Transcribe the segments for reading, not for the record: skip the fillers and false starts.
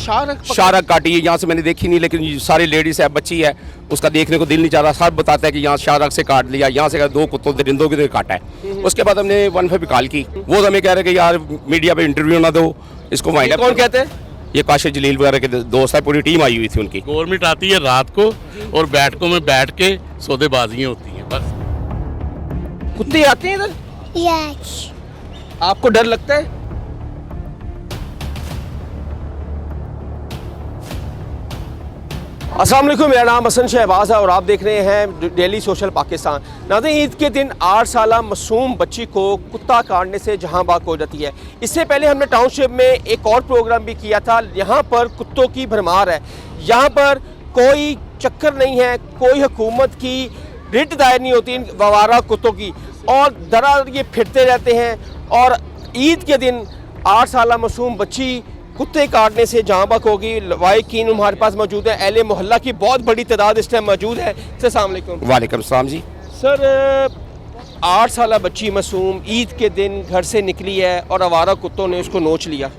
शारक काटी है। यहाँ से मैंने देखी नहीं, लेकिन सारी लेडीज है, बच्ची है, उसका देखने को दिल नहीं चाहता। सब बताता है कि यहाँ शारक से काट लिया, यहाँ से 2 कुत्तों दरिंदों की काटा है। उसके बाद हमने 1 कॉल की, वो हमें कह रहे कि यार मीडिया पे इंटरव्यू ना दो, इसको वाइंड अप। कौन कहते हैं? ये काशिफ जलील वगैरह के दोस्त है, पूरी टीम आई हुई थी उनकी। गवर्नमेंट आती है रात को और बैठकों में बैठ के सौदेबाजियाँ होती हैं बस। कुत्ते आते हैं इधर? यस। आपको डर लगता है? अस्सलाम वालेकुम, मेरा नाम हसन शहबाज है और आप देख रहे हैं डेली सोशल पाकिस्तान। नाज़रीन, ईद के दिन 8 साला मासूम बच्ची को कुत्ता काटने से जहां बाग हो जाती है। इससे पहले हमने टाउनशिप में एक और प्रोग्राम भी किया था। यहाँ पर कुत्तों की भरमार है, यहाँ पर कोई चक्कर नहीं है, कोई हुकूमत की रिट दायर नहीं होती इन आवारा कुत्तों की, और दरअसल ये फिरते रहते हैं। और ईद के दिन 8 साला मासूम बच्ची कुत्ते काटने से जहाँ बक होगी। वाइकीन हमारे पास मौजूद है, अहले मोहल्ला की बहुत बड़ी तादाद इस टाइम मौजूद है। सर अस्सलाम वालेकुम। वालेकुम सलाम जी। सर, 8 साला बच्ची मासूम ईद के दिन घर से निकली है और आवारा कुत्तों ने उसको नोच लिया।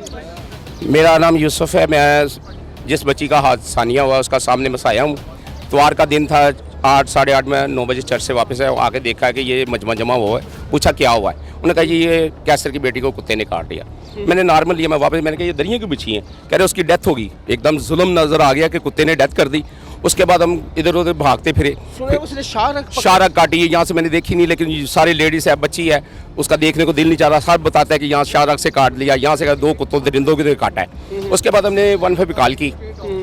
मेरा नाम यूसुफ है, मैं जिस बच्ची का हादसानिया हुआ उसका सामने मसाया हूँ। इतवार का दिन था, 8 साढ़े 8 में 9 बजे चर्च से वापस आया, आके देखा कि ये मजमा जमा हुआ है। पूछा क्या हुआ है, उन्होंने कहा ये कैसर की बेटी को कुत्ते ने काट लिया। मैंने नॉर्मल लिया, मैं वापस, मैंने कहा ये दरिया क्यों बिछी हैं? कह रहे उसकी डेथ होगी। एकदम जुल्म नज़र आ गया कि कुत्ते ने डेथ कर दी। उसके बाद हम इधर उधर भागते फिरे, उसने शारक काटी है। यहाँ से मैंने देखी नहीं, लेकिन सारी लेडीज है, बच्ची है, उसका देखने को दिल नहीं चाहता। सब बताता है कि यहाँ शारक से काट लिया, यहाँ से 2 कुत्तों दरिंदों की काटा है। उसके बाद हमने 1 कॉल की।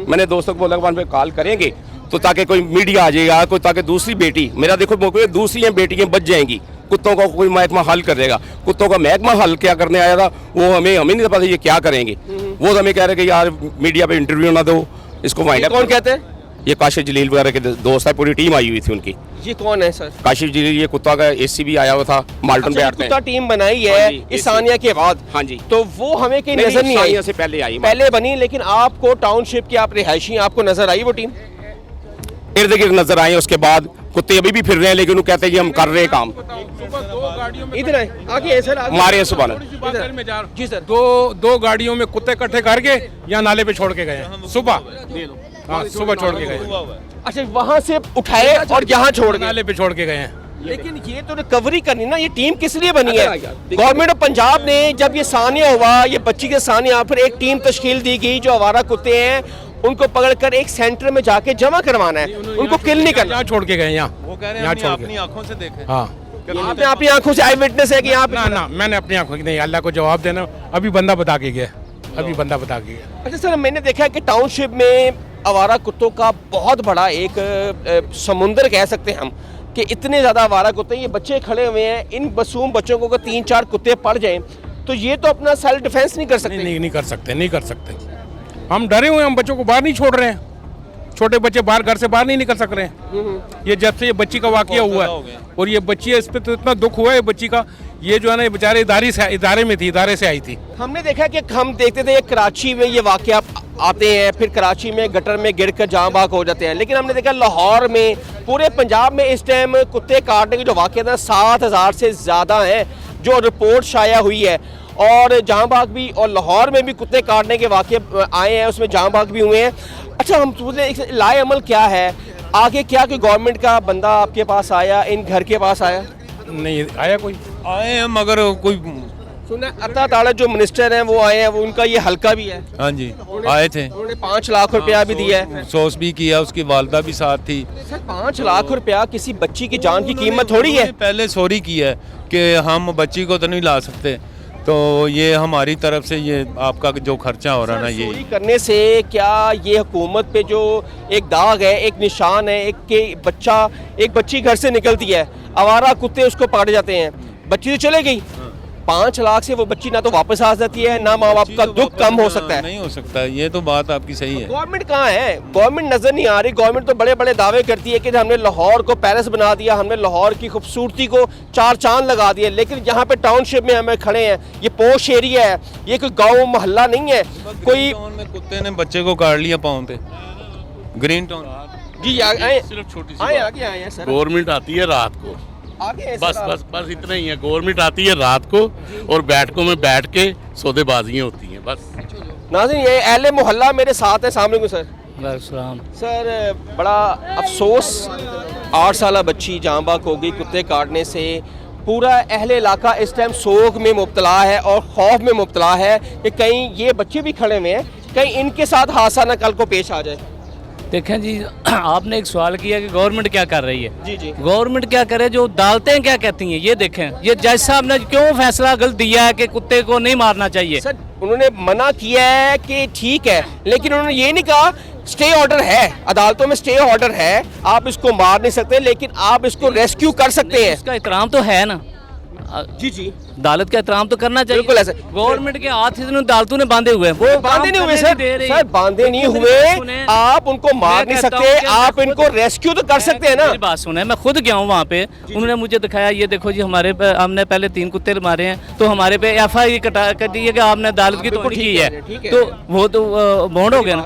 मैंने दोस्तों को बोला 1 कॉल करेंगे तो ताकि कोई मीडिया आ जाएगा, कोई ताकि दूसरी बेटी, मेरा देखो मौके दूसरी बेटियाँ बच जाएंगी, कुत्तों का कोई महकमा हल कर देगा। कुत्तों का महकमा हल क्या करने आया था वो हमें नहीं पता ये क्या करेंगे। वो हमें कह रहे कि यार मीडिया पे इंटरव्यू ना दो, इसको वाइंड अप। कौन कहते हैं? ये काशिफ जलील वगैरह के दोस्त है, पूरी टीम आई हुई थी उनकी। ये कौन है सर? काशिफ जलील, ये कुत्ता का एसीबी आया हुआ था, माल्टन पे आते हैं। कुत्ता टीम बनाई है इस सानिया के बाद। हाँ जी, तो वो हमें कहीं नजर नहीं आई, से पहले आई, पहले बनी। लेकिन आपको टाउनशिप की आप रिहायशी, आपको नजर आई वो टीम? इर्द गिर्द नजर आए। उसके बाद कुत्ते अभी भी फिर रहे हैं, लेकिन वो कहते हैं कि हम कर रहे हैं काम। इधर आए, आगे सर, हमारे सुबह जी सर। दो गाड़ियों में कुत्ते इकट्ठे करके यहाँ नाले पे छोड़ के गए सुबह। हाँ, सुबह छोड़ के गए। अच्छा, वहाँ से उठाए और यहाँ छोड़ गए, नाले पे छोड़ के गए हैं। लेकिन ये तो रिकवरी करनी ना, ये टीम किस लिए बनी है? गवर्नमेंट ऑफ पंजाब ने जब ये सानिया हुआ, ये बच्ची के सानिया, फिर एक टीम तश्कील दी गई जो आवारा कुत्ते हैं उनको पकड़कर एक सेंटर में जाके जमा करवाना है, उनको किल नहीं करना। यहाँ छोड़ के गए, यहाँ वो कह रहे यहाँ हैं छोड़ अपनी आंखों से देखे। हाँ, आपने अपनी आंखों से आई विटनेस है कि यहाँ पे? ना मैंने अपनी आंखों की नहीं, अल्लाह को जवाब देना। अभी बंदा बता के गया, अभी बंदा बता के गया। अच्छा सर, मैंने देखा कि टाउनशिप में आवारा कुत्तों का बहुत बड़ा एक समुंदर कह सकते हैं हम, कि इतने ज़्यादा आवारा कुत्ते, ये बच्चे खड़े हुए हैं। इन मासूम बच्चों को 3-4 कुत्ते पड़ जाएं तो ये तो अपना सेल्फ डिफेंस नहीं कर सकते। नहीं कर सकते, नहीं कर सकते। हम डरे हुए, हम बच्चों को बाहर नहीं छोड़ रहे हैं। छोटे बच्चे बाहर, घर से बाहर नहीं निकल सक रहे हैं। ये जब से ये बच्ची का वाकया हुआ है, और ये बच्ची है, इस पर तो इतना दुख हुआ है बच्ची का। ये जो है ना, ये बेचारे इदारे में थी, इदारे से आई थी। हमने देखा कि हम देखते थे कराची में ये वाकया आते हैं, फिर कराची में गटर में गिर कर जहाँ बाग हो जाते हैं। लेकिन हमने देखा लाहौर में, पूरे पंजाब में इस टाइम कुत्ते काटने के जो वाकया था 7000 से ज़्यादा हैं जो रिपोर्ट शाया हुई है। और जहाँ बाग भी, और लाहौर में भी कुत्ते काटने के वाकये आए हैं, उसमें जहाँ बाग भी हुए हैं। अच्छा, हम पूछते लाए अमल क्या है आगे? क्या कि गवर्नमेंट का बंदा आपके पास आया, इन घर के पास आया? नहीं आया कोई। आए हैं मगर कोई सुना अता ताला जो मिनिस्टर हैं वो आए हैं, वो उनका ये हल्का भी है। हाँ जी, आए थे। उन्होंने 5 लाख रुपया भी दिया है, सोच भी किया, उसकी वालदा भी साथ थी। सर 5 लाख रुपया किसी बच्ची की जान की कीमत थोड़ी है। पहले सॉरी किया है कि हम बच्ची को तो नहीं ला सकते, तो ये हमारी तरफ से ये आपका जो खर्चा हो रहा ना, ये चोरी करने से क्या ये हुकूमत पे जो एक दाग है, एक निशान है, एक बच्ची घर से निकलती है, आवारा कुत्ते उसको पकड़ जाते हैं, बच्ची तो चले गई। 5 लाख से वो बच्ची ना तो वापस आ जाती है, ना माँ बाप का दुख कम हो सकता है। नहीं हो सकता, ये तो बात आपकी सही है। गवर्नमेंट कहाँ है? गवर्नमेंट नजर नहीं आ रही। गवर्नमेंट तो बड़े बड़े दावे करती है कि हमने लाहौर को पेरिस बना दिया, हमने लाहौर की खूबसूरती को 4 चांद लगा दिए। लेकिन यहाँ पे टाउनशिप में हमें खड़े हैं, ये पोश एरिया है, ये कोई गाँव मोहल्ला नहीं है। कोई में कुत्ते ने बच्चे को काट लिया पाँव पे, ग्रीन टाउन। जी आए, सिर्फ छोटी आए सी आगे आए हैं सर, गवर्नमेंट आती है रात को, आगे बस इतना ही है। गवर्नमेंट आती है रात को और बैठकों में बैठ के सौदेबाजियाँ होती हैं बस। नाज़रीन ये अहले मोहल्ला मेरे साथ है। अस्सलाम वालेकुम सर। वालेकुम। सर बड़ा अफसोस 8 साला बच्ची जाँ बाक हो गई कुत्ते काटने से। पूरा अहले इलाका इस टाइम सोग में मुब्तला है और खौफ में मुब्तला है कि कहीं ये बच्चे भी खड़े हुए हैं, कहीं इनके साथ हादसा न कल को पेश आ जाए। देखें जी, आपने एक सवाल किया कि गवर्नमेंट क्या कर रही है। जी जी। गवर्नमेंट क्या करे, जो अदालतें क्या कहती हैं ये देखें। ये जज साहब ने क्यों फैसला गलत दिया है कि कुत्ते को नहीं मारना चाहिए। सर उन्होंने मना किया है कि ठीक है, लेकिन उन्होंने ये नहीं कहा स्टे ऑर्डर है, अदालतों में स्टे ऑर्डर है, आप इसको मार नहीं सकते लेकिन आप इसको रेस्क्यू कर सकते हैं। इसका एहतराम तो है ना। जी जी, अदालत का एहतराम तो करना चाहिए। बिल्कुल ऐसे। गवर्नमेंट के हाथ इतने अदालतों ने बांधे हुए हैं, वो बांधे नहीं हुए सर बांधे नहीं हुए। आप उनको मार नहीं सकते, आप इनको रेस्क्यू तो कर सकते हैं ना। मेरी बात सुने, मैं खुद गया हूँ वहाँ पे, उन्होंने मुझे दिखाया ये देखो जी हमारे पे हमने पहले 3 कुत्ते मारे हैं तो हमारे पे FIR कर दी है कि आपने अदालत की तोड़ की है, तो वो तो बॉन्ड हो गया ना।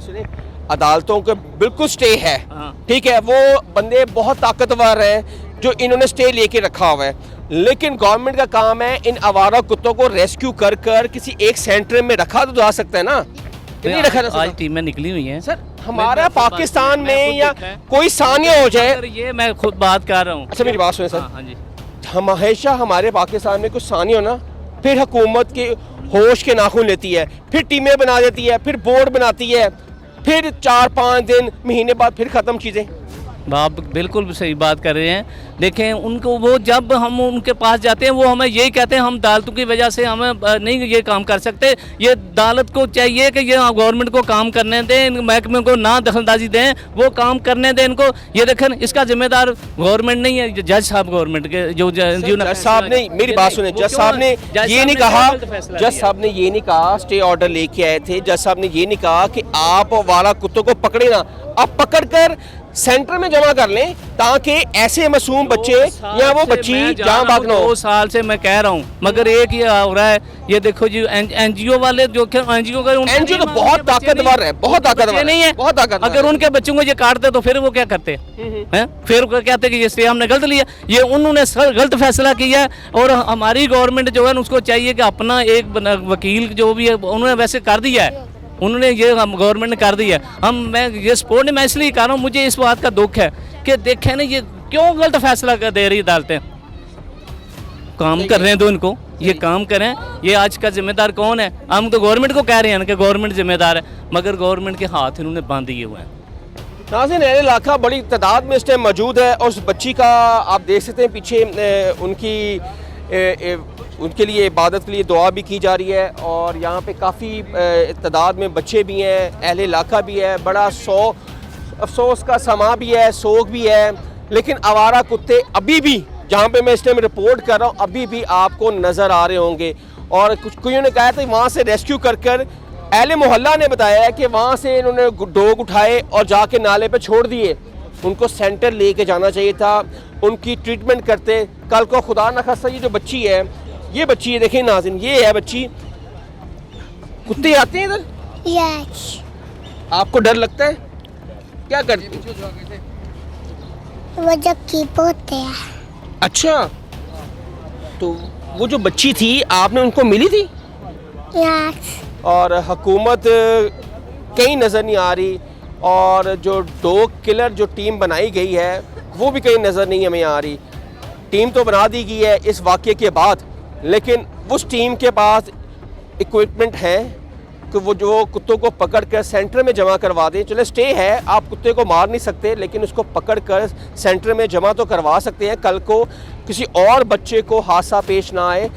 अदालतों के बिल्कुल स्टे है, हाँ। ठीक है, वो बंदे बहुत ताकतवर हैं जो इन्होंने स्टे लेके रखा हुआ है, लेकिन गवर्नमेंट का काम है इन आवारा कुत्तों को रेस्क्यू कर कर किसी एक सेंटर में रखा तो जा सकता है ना, नहीं रखा जा सकता। आज टीमें निकली हुई हैं सर हमारा पाकिस्तान मैं में खुद या देखा है। कोई सानिया हो जाए। सर, ये मैं खुद बात कर रहा हूँ। अच्छा मेरी बात सुने सर, हाँ जी। हम हमेशा हमारे पाकिस्तान में कुछ सानी हो ना, फिर हुकूमत के होश के नाखून लेती है, फिर टीमें बना देती है, फिर बोर्ड बनाती है, फिर 4-5 दिन महीने बाद फिर ख़त्म चीज़ें। आप बिल्कुल सही बात कर रहे हैं। देखें उनको, वो जब हम उनके पास जाते हैं वो हमें यही कहते हैं हम अदालतों की वजह से हमें नहीं ये काम कर सकते। ये अदालत को चाहिए कि ये गवर्नमेंट को काम करने दें, इन महकमे को ना दखलंदाजी दें, वो काम करने दें इनको। ये देखें इसका जिम्मेदार गवर्नमेंट नहीं है, जज साहब गवर्नमेंट के जो जज साहब ने, मेरी बात सुने, जज साहब ने ये नहीं कहा, जज साहब ने ये नहीं कहा स्टे ऑर्डर लेके आए थे, जज साहब ने ये नहीं कहा कि आप वाला कुत्तों को पकड़े ना, आप पकड़ कर सेंटर में जमा कर लें ताकि ऐसे मासूम बच्चे या वो बच्ची जहाँ बाग ना हो। 2 साल से मैं कह रहा हूँ, मगर एक ही हो रहा है। ये देखो जी NGO वाले जो NGO तो बहुत ताकतवर है, बहुत ताकतवर नहीं है, बहुत ताकतवर। अगर उनके बच्चों को ये काटते तो फिर वो क्या करते हैं, फिर वो कहते कि ये स्टे हमने गलत लिया। ये उन्होंने गलत फैसला किया और हमारी गवर्नमेंट जो है उसको चाहिए कि अपना एक वकील जो भी है उन्होंने वैसे कर दिया है, उन्होंने ये गवर्नमेंट ने कर दिया। मैं ये सपोर्ट नहीं, मैं इसलिए कह रहा हूँ, मुझे इस बात का दुख है कि देखें ना ये क्यों गलत फैसला दे रही अदालतें। काम कर रहे हैं तो इनको ये काम करें। ये आज का जिम्मेदार कौन है? हम तो गवर्नमेंट को कह रहे हैं कि गवर्नमेंट जिम्मेदार है, मगर गवर्नमेंट के हाथ इन्होंने बांध दिए हुए हैं। नाज़रीन अहले इलाका बड़ी तादाद में इस टाइम मौजूद है और उस बच्ची का आप देख सकते हैं पीछे उनके लिए इबादत के लिए दुआ भी की जा रही है और यहाँ पे काफ़ी तादाद में बच्चे भी हैं, अहले इलाका भी है। बड़ा अफसोस का समा भी है, सोग भी है, लेकिन आवारा कुत्ते अभी भी जहाँ पे मैं इस टाइम रिपोर्ट कर रहा हूँ अभी भी आपको नज़र आ रहे होंगे। और कुछ कोई ने कहा था वहाँ से रेस्क्यू कर कर, अहले मोहल्ला ने बताया है कि वहाँ से इन्होंने डॉग उठाए और जाके नाले पे छोड़ दिए। उनको सेंटर लेके जाना चाहिए था, उनकी ट्रीटमेंट करते। कल को खुदा न खास्ता ये जो बच्ची है, ये बच्ची है, देखिए नाज़रीन, ये है बच्ची। कुत्ते आते हैं इधर? यस। आपको डर लगता है? क्या करते हैं? वो जो कीप होते हैं। अच्छा, तो वो जो बच्ची थी आपने उनको मिली थी? यस। और हुकूमत कहीं नज़र नहीं आ रही और जो डॉग किलर जो टीम बनाई गई है वो भी कहीं नज़र नहीं हमें आ रही। टीम तो बना दी गई है इस वाक़े के बाद, लेकिन उस टीम के पास इक्विपमेंट है कि वो जो कुत्तों को पकड़ कर सेंटर में जमा करवा दें। चले स्टे है, आप कुत्ते को मार नहीं सकते, लेकिन उसको पकड़ कर सेंटर में जमा तो करवा सकते हैं, कल को किसी और बच्चे को हादसा पेश ना आए।